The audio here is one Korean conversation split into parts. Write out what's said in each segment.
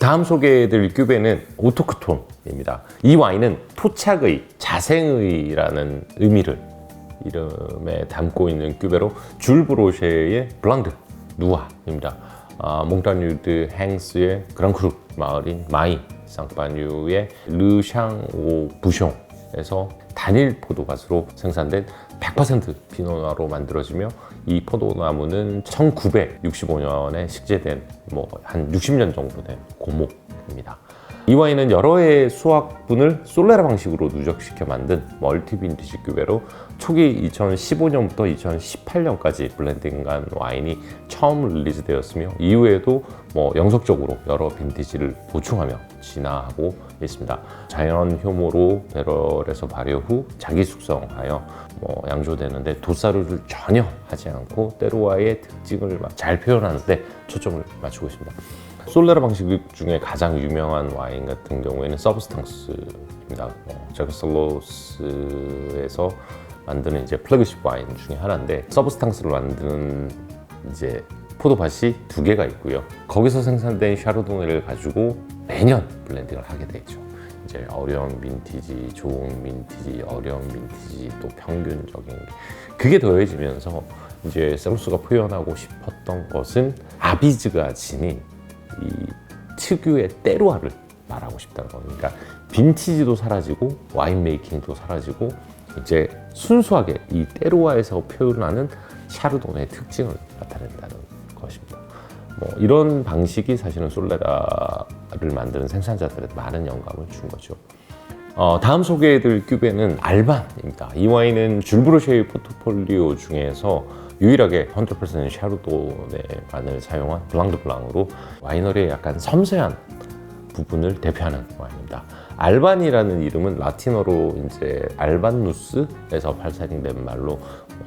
다음 소개해드릴 큐베는 오토크톤입니다. 이 와인은 토착의, 자생의라는 의미를 이름에 담고 있는 큐베로 줄 브로쉐의 블랑드 누아입니다. 몽타뉴드 행스의 그랑크루 마을인 마이 쌍파뉴의 르샹오 부숑에서 단일 포도밭으로 생산된 100% 피노누아로 만들어지며 이 포도나무는 1965년에 식재된 한 60년 정도 된 고목입니다. 이 와인은 여러 해의 수확분을 솔레라 방식으로 누적시켜 만든 멀티 빈티지 큐베로 초기 2015년부터 2018년까지 블렌딩한 와인이 처음 릴리즈되었으며 이후에도 영속적으로 여러 빈티지를 보충하며 진화하고 있습니다. 자연 효모로 배럴에서 발효 후 자기 숙성하여 양조되는데 도사르를 전혀 하지 않고 때로와의 특징을 잘 표현하는데 초점을 맞추고 있습니다. 솔레라 방식 중에 가장 유명한 와인 같은 경우에는 서브스탕스입니다. 제크슬로스에서 만드는 이제 플래그십 와인 중에 하나인데 서브스탕스를 만드는 이제 포도밭이 2개가 있고요. 거기서 생산된 샤르도네를 가지고 매년 블렌딩을 하게 되죠. 이제 어려운 빈티지, 좋은 빈티지, 어려운 빈티지, 또 평균적인 그게 더해지면서 이제 셀로스가 표현하고 싶었던 것은 아비즈가 지닌 이 특유의 때루아를 말하고 싶다는 겁니다. 빈티지도 사라지고 와인 메이킹도 사라지고 이제 순수하게 이 때루아에서 표현하는 샤르도네의 특징을 나타낸다는 것입니다. 이런 방식이 사실은 솔레라를 만드는 생산자들에 많은 영감을 준 거죠. 다음 소개해드릴 큐베는 알반입니다. 이 와인은 줄 브로쉐의 포트폴리오 중에서 유일하게 100% 샤르도네만을 사용한 블랑 드 블랑으로 와이너리의 약간 섬세한 부분을 대표하는 와인입니다. 알반이라는 이름은 라틴어로 이제 알반누스에서 발생된 말로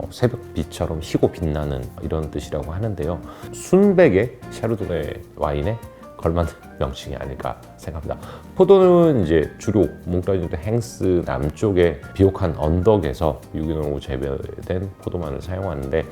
새벽빛처럼 희고 빛나는 이런 뜻이라고 하는데요. 순백의 샤르도네 와인에 걸맞는 명칭이 아닐까 생각합니다. 포도는 이제 주로 몽타뉴드 행스 남쪽의 비옥한 언덕에서 유기농으로 재배된 포도만을 사용하는데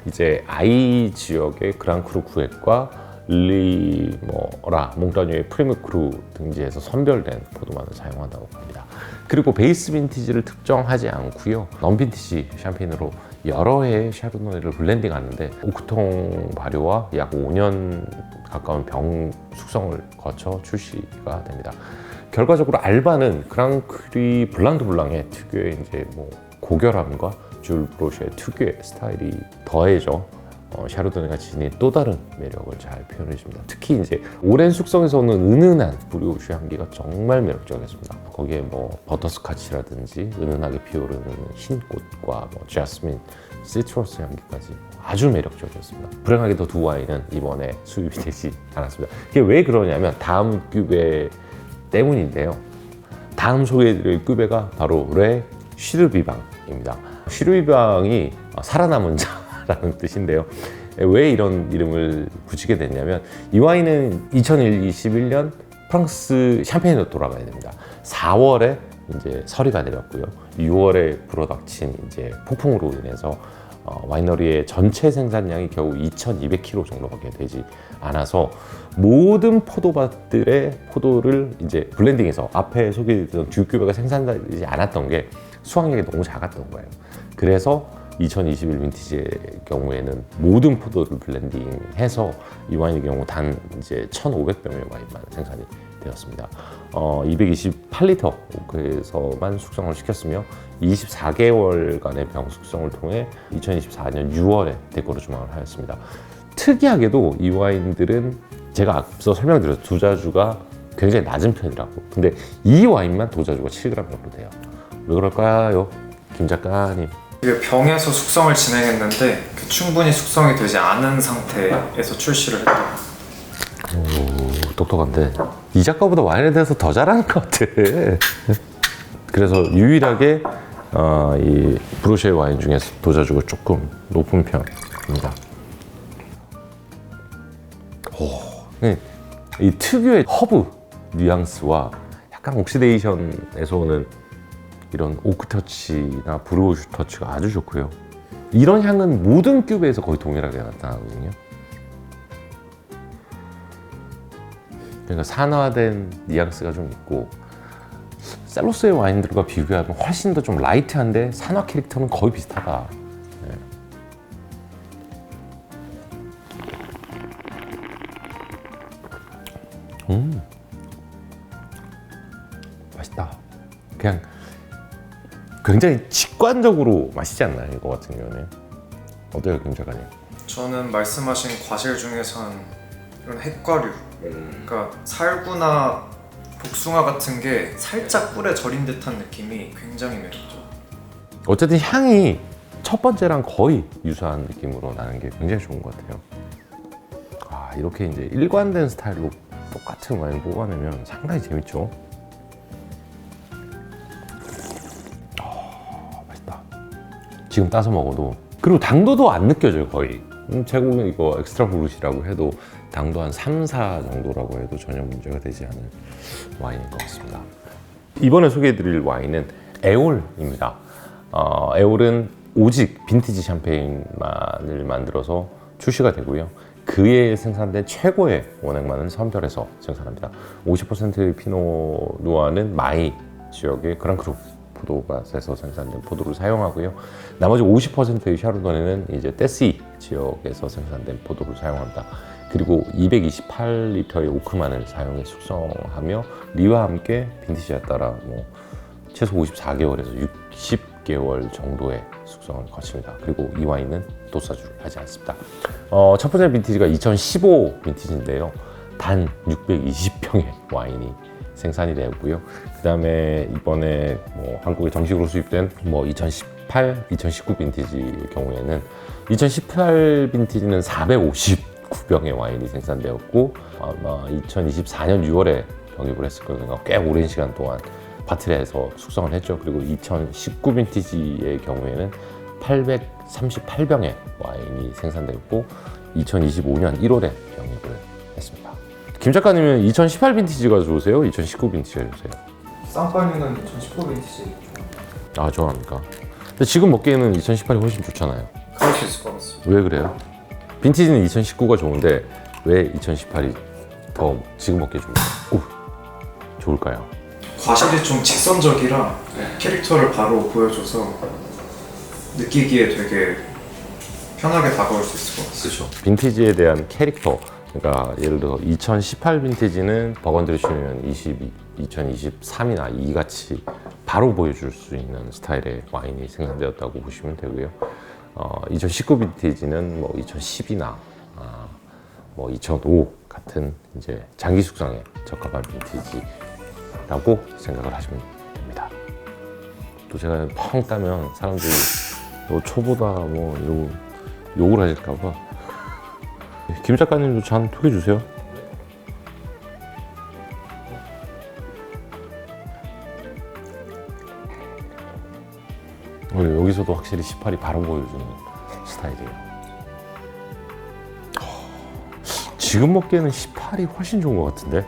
이제 아이 지역의 그랑크루 구획과 리모라 몽타뉴의 프리무크루 등지에서 선별된 포도만을 사용한다고 합니다. 그리고 베이스 빈티지를 특정하지 않고요. 넘빈티지 샴페인으로 여러 해의 샤르도네를 블렌딩하는데 오크통 발효와 약 5년 가까운 병 숙성을 거쳐 출시가 됩니다. 결과적으로 알바는 그랑크리 블랑 드 블랑의 특유의 이제 고결함과 줄 브로쉐의 특유의 스타일이 더해져 샤르도네가 지닌 또 다른 매력을 잘 표현해 줍니다. 특히 이제 오랜 숙성에서 오는 은은한 브리오슈 향기가 정말 매력적이었습니다. 거기에 버터스카치라든지 은은하게 피어오르는 흰 꽃과 자스민, 시트러스 향기까지 아주 매력적이었습니다. 불행하게도 두 와인은 이번에 수입이 되지 않았습니다. 이게 왜 그러냐면 다음 큐베 때문인데요. 다음 소개해드릴 큐베가 바로 레 슈르비방입니다. 슈르비방이 살아남은 자라는 뜻인데요. 왜 이런 이름을 붙이게 됐냐면 이 와인은 2021년 프랑스 샴페인으로 돌아가야 됩니다. 4월에 이제 서리가 내렸고요. 6월에 불어닥친 이제 폭풍으로 인해서 와이너리의 전체 생산량이 겨우 2,200kg 정도밖에 되지 않아서 모든 포도밭들의 포도를 이제 블렌딩해서 앞에 소개했던 듀큐베가 생산되지 않았던 게 수확량이 너무 작았던 거예요. 그래서 2021 빈티지의 경우에는 모든 포도를 블렌딩해서 이 와인의 경우 단 이제 1,500병의 와인만 생산이 되었습니다. 228리터에서만 숙성을 시켰으며 24개월간의 병 숙성을 통해 2024년 6월에 데코르 주망을 하였습니다. 특이하게도 이 와인들은 제가 앞서 설명드렸죠. 도자주가 굉장히 낮은 편이라고. 근데 이 와인만 도자주가 7g 정도 돼요. 왜 그럴까요? 김 작가님. 이게 병에서 숙성을 진행했는데 충분히 숙성이 되지 않은 상태에서 출시를 했다. 오, 똑똑한데 이 작가보다 와인에 대해서 더 잘하는 것 같아. 그래서 유일하게 이 브로쉐 와인 중에서 도자주가 조금 높은 편입니다. 이 특유의 허브 뉘앙스와 약간 옥시데이션에서 오는 이런 오크 터치나 브루오슈 터치가 아주 좋고요. 이런 향은 모든 큐베에서 거의 동일하게 나타나거든요. 그러니까 산화된 뉘앙스가 좀 있고 셀로스의 와인들과 비교하면 훨씬 더 좀 라이트한데 산화 캐릭터는 거의 비슷하다. 네. 맛있다. 그냥 굉장히 직관적으로 맛있지 않나요? 이거 같은 경우는 어때요, 김 작가님? 저는 말씀하신 과실 중에선 이런 핵과류, 그러니까 살구나 복숭아 같은 게 살짝 꿀에 절인 듯한 느낌이 굉장히 매력죠. 어쨌든 향이 첫 번째랑 거의 유사한 느낌으로 나는 게 굉장히 좋은 것 같아요. 아, 이렇게 이제 일관된 스타일로 똑같은 와인 뽑아내면 상당히 재밌죠. 맛있다. 지금 따서 먹어도, 그리고 당도도 안 느껴져요, 거의. 제공은 이거 엑스트라 브루시라고 해도 당도 한 3, 4 정도라고 해도 전혀 문제가 되지 않을 와인인 것 같습니다. 이번에 소개해드릴 와인은 에올입니다. 에올은 오직 빈티지 샴페인만을 만들어서 출시가 되고요. 그에 생산된 최고의 원액만을 선별해서 생산합니다. 50%의 피노 누아는 마이 지역의 그랑크루 포도밭에서 생산된 포도를 사용하고요. 나머지 50%의 샤르도네는 이제 떼시 지역에서 생산된 포도를 사용합니다. 그리고 228리터의 오크만을 사용해 숙성하며 리와 함께 빈티지에 따라 최소 54개월에서 60개월 정도의 숙성을 거칩니다. 그리고 이 와인은 도사주를 하지 않습니다. 첫 번째 빈티지가 2015 빈티지인데요. 단 620평의 와인이 생산이 되었고요. 그 다음에 이번에 한국에 정식으로 수입된 2018, 2019 빈티지의 경우에는 2018 빈티지는 459병의 와인이 생산되었고 아마 2024년 6월에 병입을 했을 거예요. 그러니까 꽤 오랜 시간 동안 바틀에서 숙성을 했죠. 그리고 2019 빈티지의 경우에는 838병의 와인이 생산되었고 2025년 1월에 병입을 했습니다. 김 작가님은 2018 빈티지가 좋으세요? 2019 빈티지가 좋으세요? 쌍파뉴는 2019 빈티지 아, 좋아합니까? 근데 지금 먹기에는 2018이 훨씬 좋잖아요. 그럴 수 있을 것 같습니다. 왜 그래요? 빈티지는 2019가 좋은데 왜 2018이 더 지금 먹기에 좋을까요? 과실이 좀 직선적이라 캐릭터를 바로 보여줘서 느끼기에 되게 편하게 다가올 수 있을 것 같습니다. 그렇죠. 빈티지에 대한 캐릭터, 그러니까 예를 들어 2018 빈티지는 버건디 슈니언 2023이나 이같이 바로 보여줄 수 있는 스타일의 와인이 생산되었다고 보시면 되고요. 2019 빈티지는 2010이나 2005 같은 이제 장기 숙성에 적합한 빈티지라고 생각을 하시면 됩니다. 또 제가 펑 따면 사람들이 너 초보다 이러고 욕을 하실까봐. 김 작가님도 잔 소개해 주세요. 여기서도 확실히 18이 바로 보여주는 스타일이에요. 지금 먹기에는 18이 훨씬 좋은 것 같은데?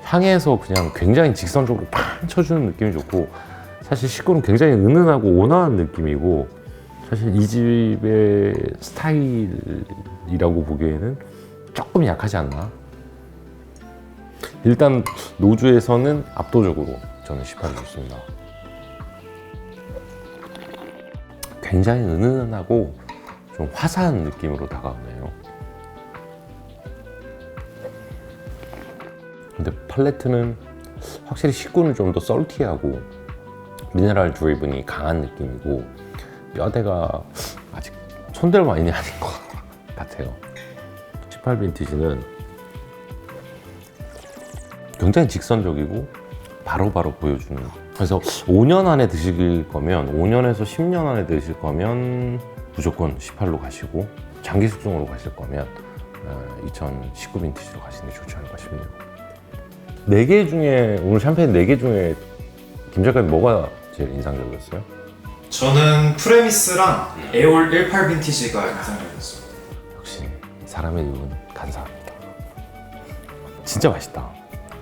향에서 그냥 굉장히 직선적으로 팡 쳐주는 느낌이 좋고, 사실 19는 굉장히 은은하고 온화한 느낌이고, 사실 이 집의 스타일이라고 보기에는 조금 약하지 않나? 일단 노주에서는 압도적으로 저는 18이 좋습니다. 굉장히 은은하고 좀 화사한 느낌으로 다가오네요. 근데 팔레트는 확실히 19는 좀 더 썰티하고 미네랄 드리븐이 강한 느낌이고, 뼈대가 아직 손댈 와인이 아닌 것 같아요. 18 빈티지는 굉장히 직선적이고 바로바로 보여주는, 그래서 5년 안에 드실 거면, 5년에서 10년 안에 드실 거면 무조건 18로 가시고, 장기 숙성으로 가실 거면 2019 빈티지로 가시는 게 좋지 않을까 싶네요. 4개 중에, 오늘 샴페인 4개 중에 김 작가님 뭐가 제일 인상적이었어요? 저는 프레미스랑 에올 18 빈티지가 인상적이었어요. 역시 사람의 눈은 간사합니다. 진짜 맛있다.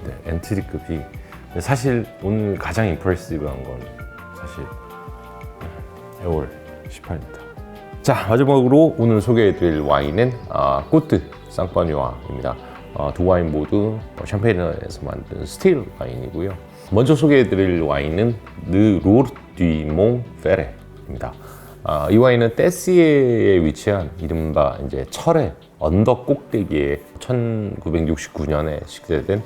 네, 엔트리급이. 사실 오늘 가장 임프레시브한 건 사실 에올 18입니다. 자, 마지막으로 오늘 소개해드릴 와인은 꼬트 쌍파뉴아입니다. 두 와인 모두 샴페인에서 만든 스틸 와인이고요. 먼저 소개해드릴 와인은 르 로르 듀 몽페레입니다. 이 와인은 테시에에 위치한 이른바 이제 철의 언덕 꼭대기에 1969년에 식재된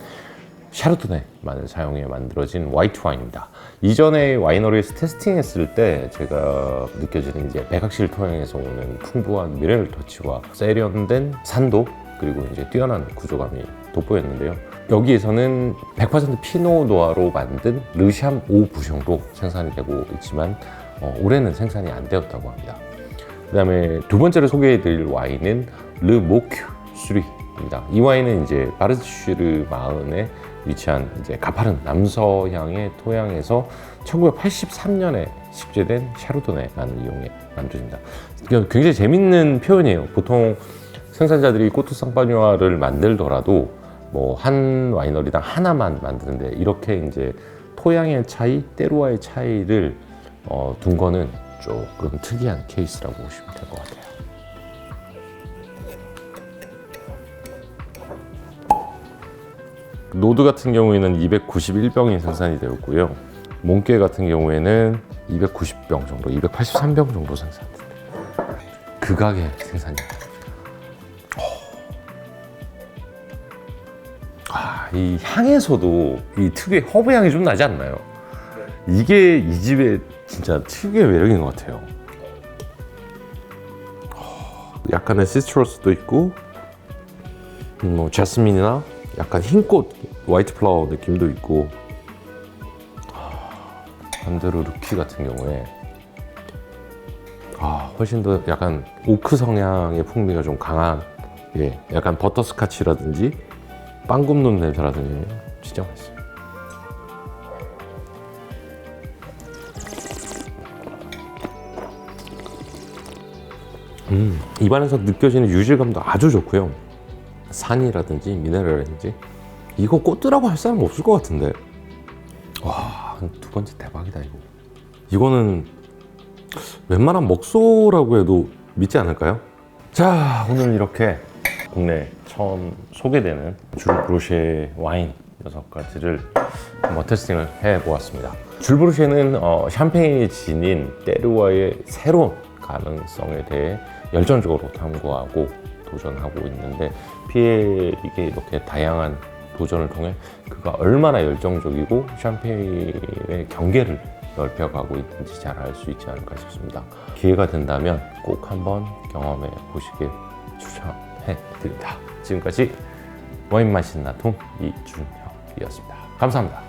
샤르도네만을 사용해 만들어진 화이트 와인입니다. 이전에 와이너리에서 테스팅했을 때 제가 느껴지는 이제 백악실 토양에서 오는 풍부한 미네랄 터치와 세련된 산도 그리고 이제 뛰어난 구조감이 돋보였는데요. 여기에서는 100% 피노 노아로 만든 르샴 오 부숑도 생산이 되고 있지만 올해는 생산이 안 되었다고 합니다. 그 다음에 두 번째로 소개해드릴 와인은 르 모큐 수리입니다. 이 와인은 이제 바르시르 마흔에 위치한 이제 가파른 남서향의 토양에서 1983년에 식재된 샤르도네만을 이용해 만들어집니다. 굉장히 재밌는 표현이에요. 보통 생산자들이 꼬투 상파뉴아를 만들더라도 뭐 한 와이너리당 하나만 만드는데 이렇게 이제 토양의 차이, 때루와의 차이를 둔 거는 조금 특이한 케이스라고 보시면 될 것 같아요. 노드 같은 경우에는 291병이 생산이 되었고요. 몽케 같은 경우에는 290병 정도, 283병 정도 생산됩니다. 극악의 생산입니다. 이 향에서도 이 특유의 허브 향이 좀 나지 않나요? 이게 이 집의 진짜 특유의 매력인 것 같아요. 약간의 시트러스도 있고, 뭐 자스민이나 약간 흰꽃 화이트 플라워 느낌도 있고, 반대로 루키 같은 경우에 훨씬 더 약간 오크 성향의 풍미가 좀 강한, 약간 버터스카치라든지 빵 굽는 냄새라든지 진짜 맛있어요. 입안에서 느껴지는 유질감도 아주 좋고요. 산이라든지 미네랄이라든지 이거 꽃드라고 할 사람 없을 것 같은데. 와, 두 번째 대박이다 이거. 이거는 웬만한 먹소라고 해도 믿지 않을까요? 자, 오늘 이렇게 국내 처음 소개되는 줄 브루쉐 와인 6가지를 한번 테스팅을 해보았습니다. 줄 브루쉐는 샴페인이 지닌 때르와의 새로운 가능성에 대해 열정적으로 탐구하고 도전하고 있는데, 피에릭의 이렇게 다양한 도전을 통해 그가 얼마나 열정적이고 샴페인의 경계를 넓혀가고 있는지 잘 알 수 있지 않을까 싶습니다. 기회가 된다면 꼭 한번 경험해 보시길 추천해 드립니다. 지금까지 와인 맛있는 나통 이준혁이었습니다. 감사합니다.